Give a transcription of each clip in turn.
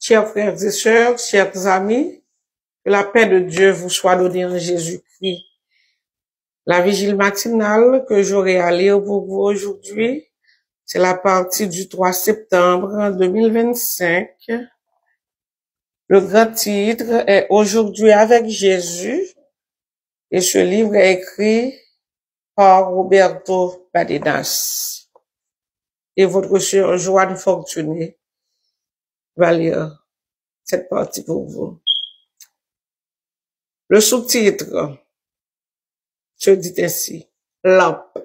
Chers frères et sœurs, chers amis, que la paix de Dieu vous soit donnée en Jésus-Christ. La vigile matinale que j'aurai à lire pour vous aujourd'hui, c'est la partie du 3 septembre 2025. Le grand titre est Aujourd'hui avec Jésus et ce livre est écrit par Roberto Badenas. Et votre sœur Joanne Fortuné va lire cette partie pour vous. Le sous-titre se dit ainsi, lampe.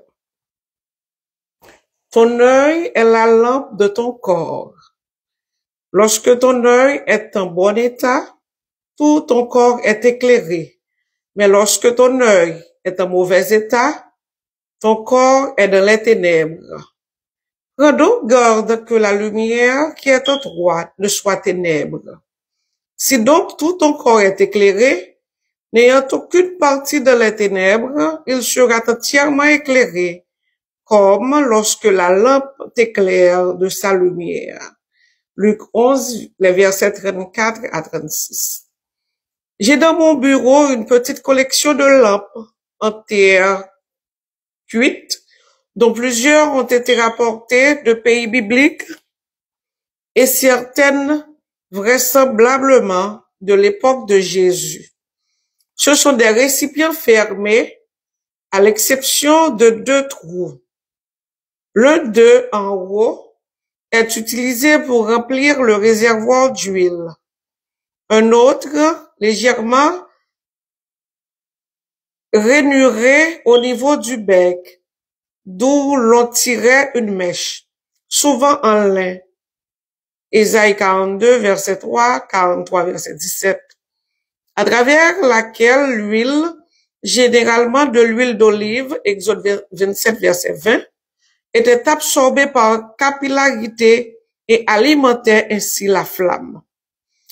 Ton œil est la lampe de ton corps. Lorsque ton œil est en bon état, tout ton corps est éclairé. Mais lorsque ton œil est en mauvais état, ton corps est dans les ténèbres. Prends donc garde que la lumière qui est en toi ne soit ténèbres. Si donc tout ton corps est éclairé, n'ayant aucune partie dans les ténèbres, il sera entièrement éclairé, comme lorsque la lampe t'éclaire de sa lumière. Luc 11, les versets 34 à 36. J'ai dans mon bureau une petite collection de lampes en terre cuite, dont plusieurs ont été rapportées de pays bibliques et certaines vraisemblablement de l'époque de Jésus. Ce sont des récipients fermés, à l'exception de 2 trous. L'un d'eux, en haut, est utilisé pour remplir le réservoir d'huile. Un autre, légèrement rainuré au niveau du bec, d'où l'on tirait une mèche, souvent en lin. Ésaïe 42, verset 3, 43, verset 17. À travers laquelle l'huile, généralement de l'huile d'olive, Exode 27, verset 20, était absorbée par capillarité et alimentait ainsi la flamme.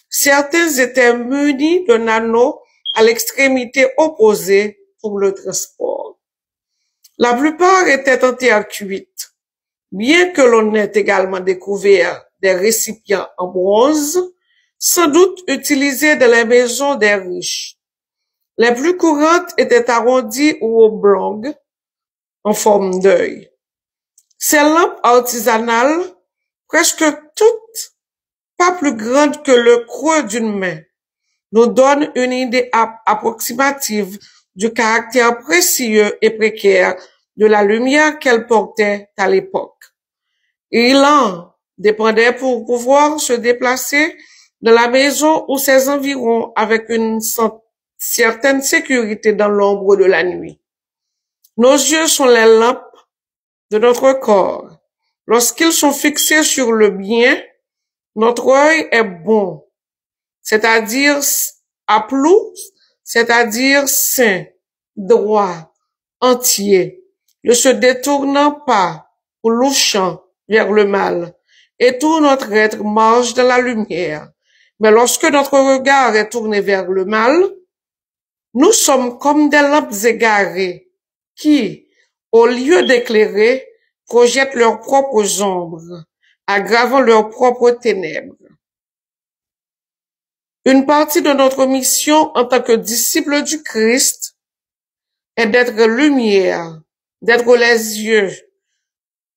Certains étaient munis d'un anneau à l'extrémité opposée pour le transport. La plupart étaient en terre cuite, bien que l'on ait également découvert des récipients en bronze, sans doute utilisés dans les maisons des riches. Les plus courantes étaient arrondies ou oblongues, en forme d'œil. Ces lampes artisanales, presque toutes, pas plus grandes que le creux d'une main, nous donnent une idée approximative du caractère précieux et précaire de la lumière qu'elles portaient à l'époque. Il en dépendait pour pouvoir se déplacer dans la maison ou ses environs avec une certaine sécurité dans l'ombre de la nuit. Nos yeux sont les lampes de notre corps. Lorsqu'ils sont fixés sur le bien, notre œil est bon, c'est-à-dire aplou, c'est-à-dire sain, droit, entier, ne se détournant pas ou louchant vers le mal, et tout notre être marche dans la lumière. Mais lorsque notre regard est tourné vers le mal, nous sommes comme des lampes égarées qui, au lieu d'éclairer, projettent leurs propres ombres, aggravant leurs propres ténèbres. Une partie de notre mission en tant que disciples du Christ est d'être lumière, d'être les yeux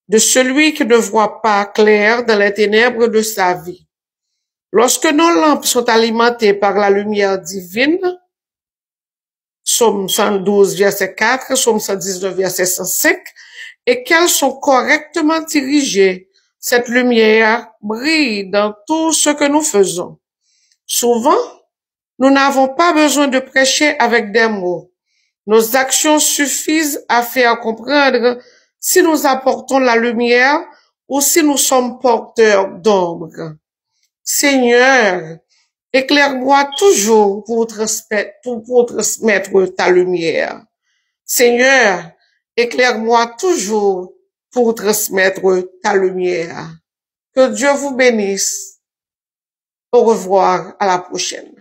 de celui qui ne voit pas clair dans les ténèbres de sa vie. Lorsque nos lampes sont alimentées par la lumière divine, Psaume 112, verset 4, Psaume 119, verset 105, et qu'elles sont correctement dirigées, cette lumière brille dans tout ce que nous faisons. Souvent, nous n'avons pas besoin de prêcher avec des mots. Nos actions suffisent à faire comprendre si nous apportons la lumière ou si nous sommes porteurs d'ombre. Seigneur, éclaire-moi toujours pour transmettre ta lumière. Seigneur, éclaire-moi toujours pour transmettre ta lumière. Que Dieu vous bénisse. Au revoir, à la prochaine.